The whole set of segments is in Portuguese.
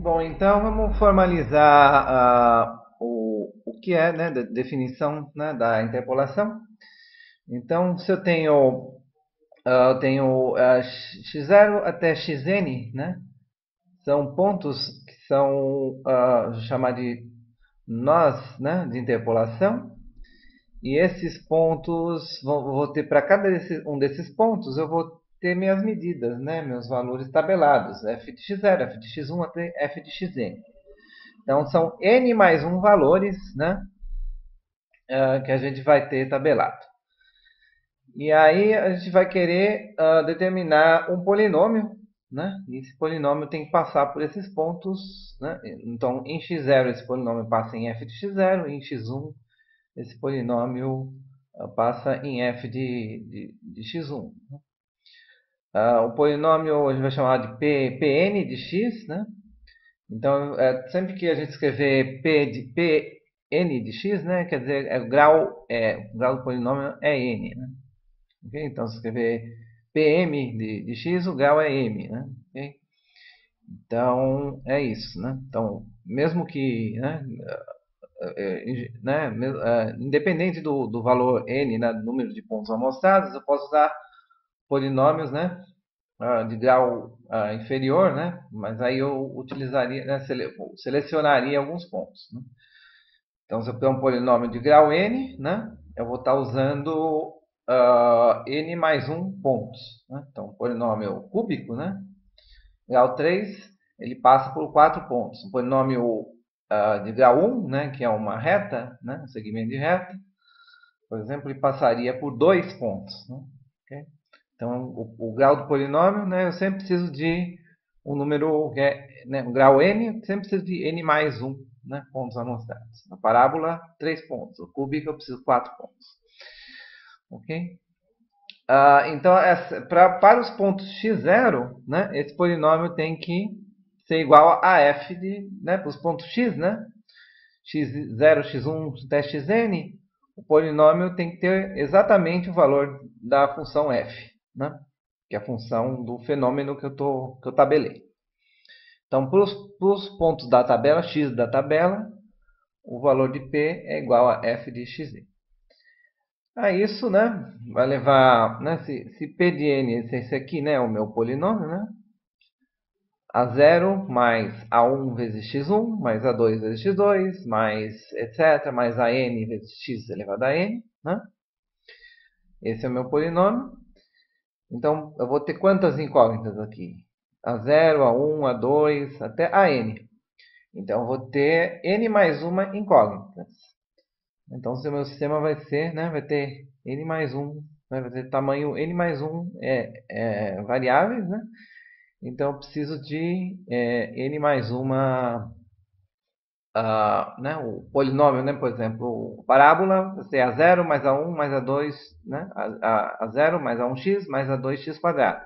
Bom, então vamos formalizar o que é, né, da definição, né, da interpolação. Então, se eu tenho x0 até xn, né, são pontos que são chamados de nós, né, de interpolação. E esses pontos, vou ter para um desses pontos, eu vou ter minhas medidas, né, meus valores tabelados, f de x0, f de x1 até f de xn. Então, são n mais 1 valores, né, que a gente vai ter tabelado. E aí a gente vai querer determinar um polinômio, né? E esse polinômio tem que passar por esses pontos, né? Então, em x0 esse polinômio passa em f de x0, e em x1 esse polinômio passa em f de x1. O polinômio a gente vai chamar de Pn de x, né? Então, sempre que a gente escrever Pn de x, né, quer dizer, o grau do polinômio é n, né? Okay? Então, se escrever Pm de x, o grau é m, né? Okay? Então, é isso, né? Então, mesmo que, independente do valor n, né, do número de pontos amostrados, eu posso usar polinômios, né, de grau inferior, né? Mas aí eu utilizaria, né, selecionaria alguns pontos, né? Então, se eu tenho um polinômio de grau n, né, eu vou estar usando n mais 1 pontos, né? Então, polinômio cúbico, né, grau 3, ele passa por 4 pontos. Um polinômio de grau 1, né, que é uma reta, né, um segmento de reta, por exemplo, ele passaria por 2 pontos, né? Okay? Então, o grau do polinômio, né, eu sempre preciso de um número, né, um grau n, eu sempre preciso de n mais 1, né, pontos amostrados. Na parábola, 3 pontos. O cúbico, eu preciso de 4 pontos. Ok? Então, para os pontos x0, né, esse polinômio tem que ser igual a f né, para os pontos x, né, x0, x1 até xn, o polinômio tem que ter exatamente o valor da função f, né, que é a função do fenômeno que eu tabelei. Então, para os pontos da tabela, x da tabela, o valor de p é igual a f de xn. Isso, né, vai levar, né, se p de n, esse aqui, né, é o meu polinômio, né, a0 mais a1 vezes x1, mais a2 vezes x2, mais etc, mais a n vezes x elevado a n, né? Esse é o meu polinômio. Então, eu vou ter quantas incógnitas aqui? A0, a1, a2, até a n. Então, eu vou ter n mais uma incógnita. Então, o meu sistema vai ser, né, vai ter n mais 1, né, vai ter tamanho n mais 1 variáveis, né? Então, eu preciso de n mais uma, né, o polinômio, né, por exemplo, a parábola, vai ser a0 mais a1 mais a2, né, a0 mais a1x mais a2x quadrado.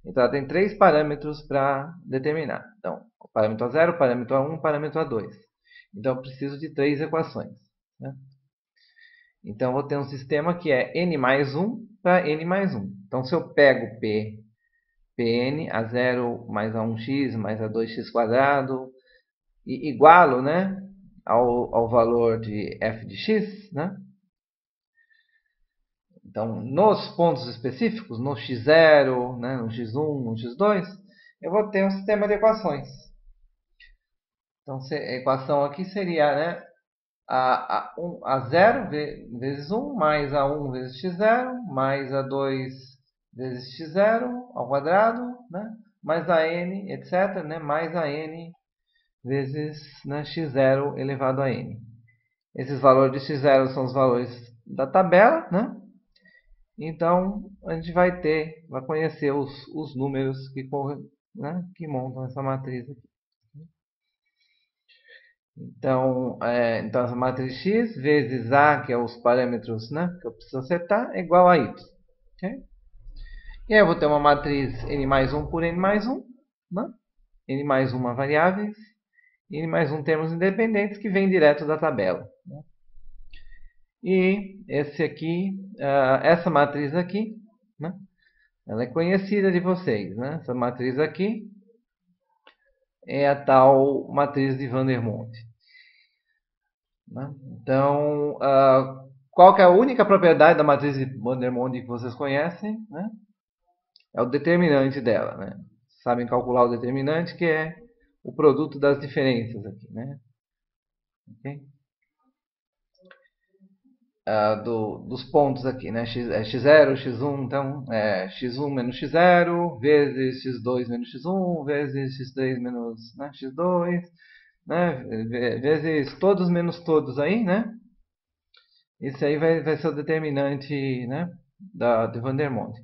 Então, ela tem 3 parâmetros para determinar. Então, o parâmetro a0, o parâmetro a1, o parâmetro a2. Então, eu preciso de 3 equações, né? Então, eu vou ter um sistema que é n mais 1 para n mais 1. Então, se eu pego Pn, a0 mais a1x mais a2x quadrado, e igualo, né, ao valor de f de x, né? Então, nos pontos específicos, no x0, né, no x1, no x2, eu vou ter um sistema de equações. Então, a equação aqui seria, né, a0 vezes 1 mais a1 vezes x0 mais a2 vezes x0 ao quadrado, né, mais a n, etc., né, mais a n vezes, né, x0 elevado a n. Esses valores de x0 são os valores da tabela, né? Então, a gente vai conhecer os números né, que montam essa matriz aqui. Então, essa matriz x vezes a, que é os parâmetros, né, que eu preciso acertar, é igual a y. Okay? E aí eu vou ter uma matriz n mais 1 por n mais 1, né? N mais 1 variáveis, n mais 1 termos independentes que vem direto da tabela, né? E essa matriz aqui, né, ela é conhecida de vocês, né? Essa matriz aqui é a tal matriz de Vandermonde. Né? Então, qual que é a única propriedade da matriz de Vandermonde que vocês conhecem? Né? É o determinante dela. Né? Sabem calcular o determinante, que é o produto das diferenças aqui. Né? Okay? Dos pontos aqui, né? X0, x1, então é x1 menos x0, vezes x2 menos x1, vezes x3 menos, né, x2, né? Vezes todos menos todos aí, né? Esse aí vai ser o determinante, né, de Vandermonde.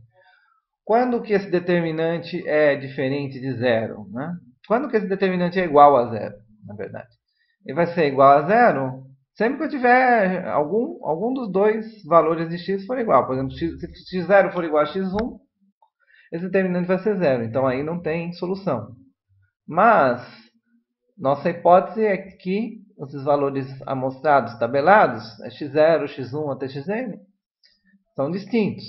Quando que esse determinante é diferente de zero, né? Quando que esse determinante é igual a zero, na verdade? Ele vai ser igual a zero sempre que eu tiver algum dos dois valores de x for igual. Por exemplo, se x0 for igual a x1, esse determinante vai ser zero. Então aí não tem solução. Mas nossa hipótese é que esses valores amostrados, tabelados, x0, x1 até xn, são distintos.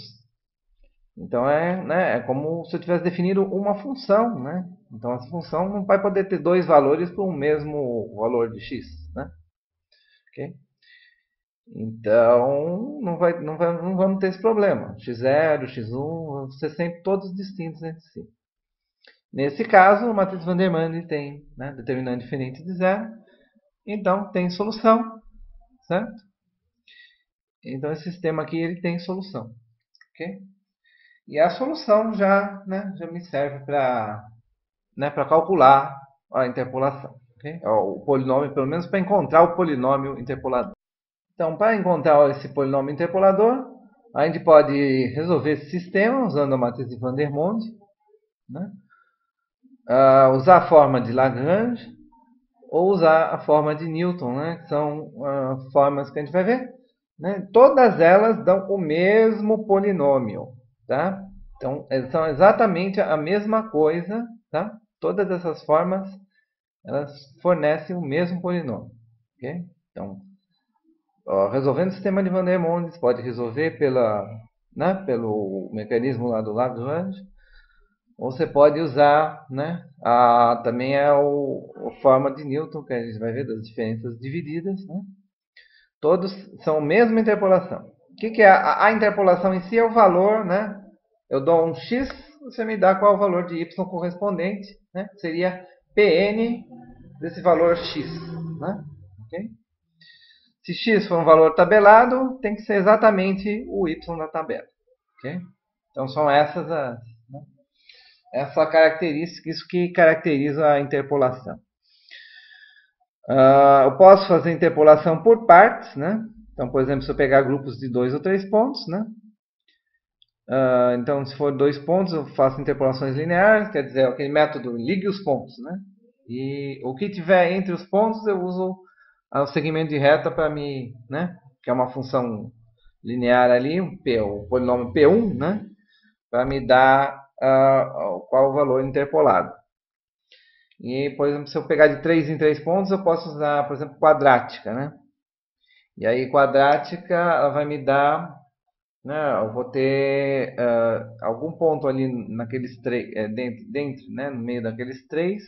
Então né, é como se eu tivesse definido uma função. Né? Então essa função não vai poder ter dois valores para o mesmo valor de x. Né? Okay? Então, não vamos ter esse problema. X0, X1 vão ser sempre todos distintos entre si. Nesse caso, a matriz Van der Waals tem, né, determinante diferente de zero. Então, tem solução. Certo? Então, esse sistema aqui ele tem solução. Okay? E a solução já me serve para calcular a interpolação. Okay? O polinômio, pelo menos para encontrar o polinômio interpolador. Então, para encontrar esse polinômio interpolador, a gente pode resolver esse sistema usando a matriz de Van der Waals, né? Usar a forma de Lagrange ou usar a forma de Newton, né? Que são formas que a gente vai ver. Né? Todas elas dão o mesmo polinômio. Tá? Então, são exatamente a mesma coisa. Tá? Todas essas formas elas fornecem o mesmo polinômio. Okay? Então, resolvendo o sistema de Van der Waals, pode resolver pelo mecanismo lá do Lagrange, ou você pode usar, né, também a forma de Newton, que a gente vai ver das diferenças divididas. Né? Todos são a mesma interpolação. O que é a interpolação em si? É o valor, né? Eu dou um x, você me dá qual é o valor de y correspondente, né? Seria Pn desse valor x. Né? Okay? Se x for um valor tabelado, tem que ser exatamente o y da tabela. Okay? Então, são essa característica, isso que caracteriza a interpolação. Eu posso fazer interpolação por partes. Né? Então, por exemplo, se eu pegar grupos de 2 ou 3 pontos, né? Então, se for 2 pontos, eu faço interpolações lineares, quer dizer, aquele método ligue os pontos. Né? E o que tiver entre os pontos, eu uso o segmento de reta para né, que é uma função linear ali, o polinômio P1, né, para me dar qual o valor interpolado. E, por exemplo, se eu pegar de 3 em 3 pontos, eu posso usar, por exemplo, quadrática. Né? E aí, quadrática, ela vai me dar, né, eu vou ter algum ponto ali naqueles dentro, né, no meio daqueles 3,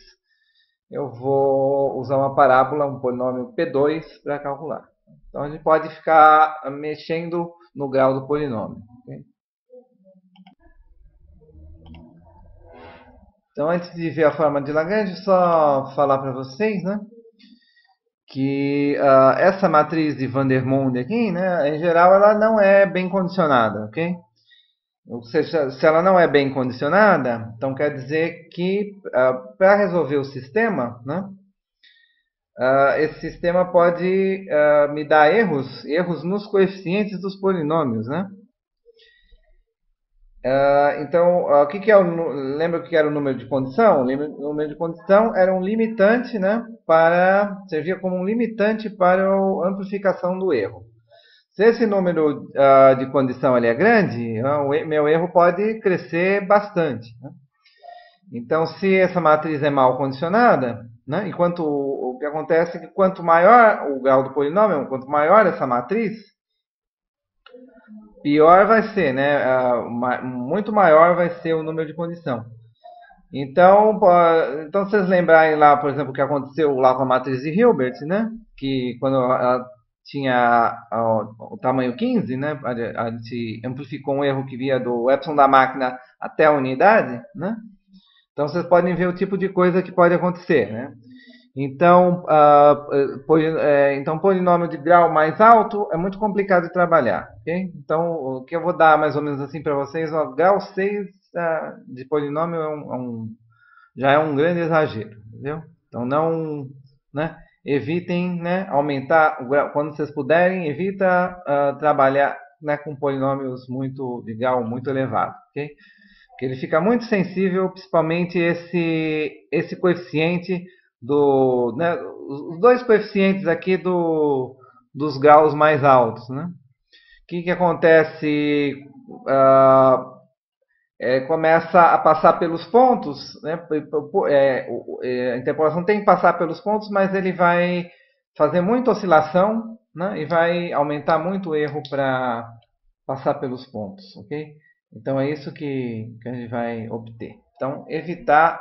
eu vou usar uma parábola, um polinômio P2 para calcular. Então, a gente pode ficar mexendo no grau do polinômio. Okay? Então, antes de ver a forma de Lagrange, só falar para vocês, né, que essa matriz de Van der Waals aqui, né, em geral, ela não é bem condicionada, ok? Ou seja, se ela não é bem condicionada, então quer dizer que para resolver o sistema, né, esse sistema pode me dar erros nos coeficientes dos polinômios. Né? Então, o que é lembra o que era o número de condição? O número de condição era um limitante, né, servia como um limitante para a amplificação do erro. Se esse número de condição ali é grande, meu erro pode crescer bastante. Né? Então, se essa matriz é mal condicionada, né, o que acontece é que quanto maior o grau do polinômio, quanto maior essa matriz, pior vai ser, né? Muito maior vai ser o número de condição. Então vocês lembrarem lá, por exemplo, o que aconteceu lá com a matriz de Hilbert, né? Que quando ela tinha o tamanho 15, né? A gente amplificou um erro que via do epsilon da máquina até a unidade, né? Então vocês podem ver o tipo de coisa que pode acontecer, né? Então, então polinômio de grau mais alto é muito complicado de trabalhar, ok? Então, o que eu vou dar mais ou menos assim para vocês, ó, grau 6 de polinômio já é um grande exagero, entendeu? Então, não, né, evitem, né, aumentar o grau, quando vocês puderem, evita trabalhar, né, com polinômios de grau muito elevado, ok? Porque ele fica muito sensível, principalmente esse coeficiente né, os dois coeficientes aqui dos graus mais altos, né? O que acontece? ah, Começa a passar pelos pontos, né? A interpolação tem que passar pelos pontos, mas ele vai fazer muita oscilação, né? E vai aumentar muito o erro para passar pelos pontos, ok? Então é isso que a gente vai obter. Então, evitar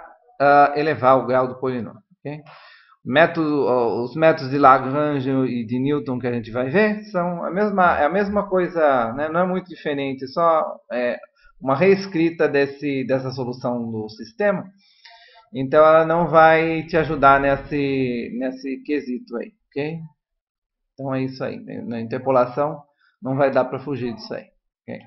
elevar o grau do polinômio, ok? Os métodos de Lagrange e de Newton que a gente vai ver são é a mesma coisa, né? Não é muito diferente, só uma reescrita dessa solução do sistema. Então ela não vai te ajudar nesse quesito aí, ok? Então é isso aí. Na interpolação não vai dar para fugir disso aí. Ok?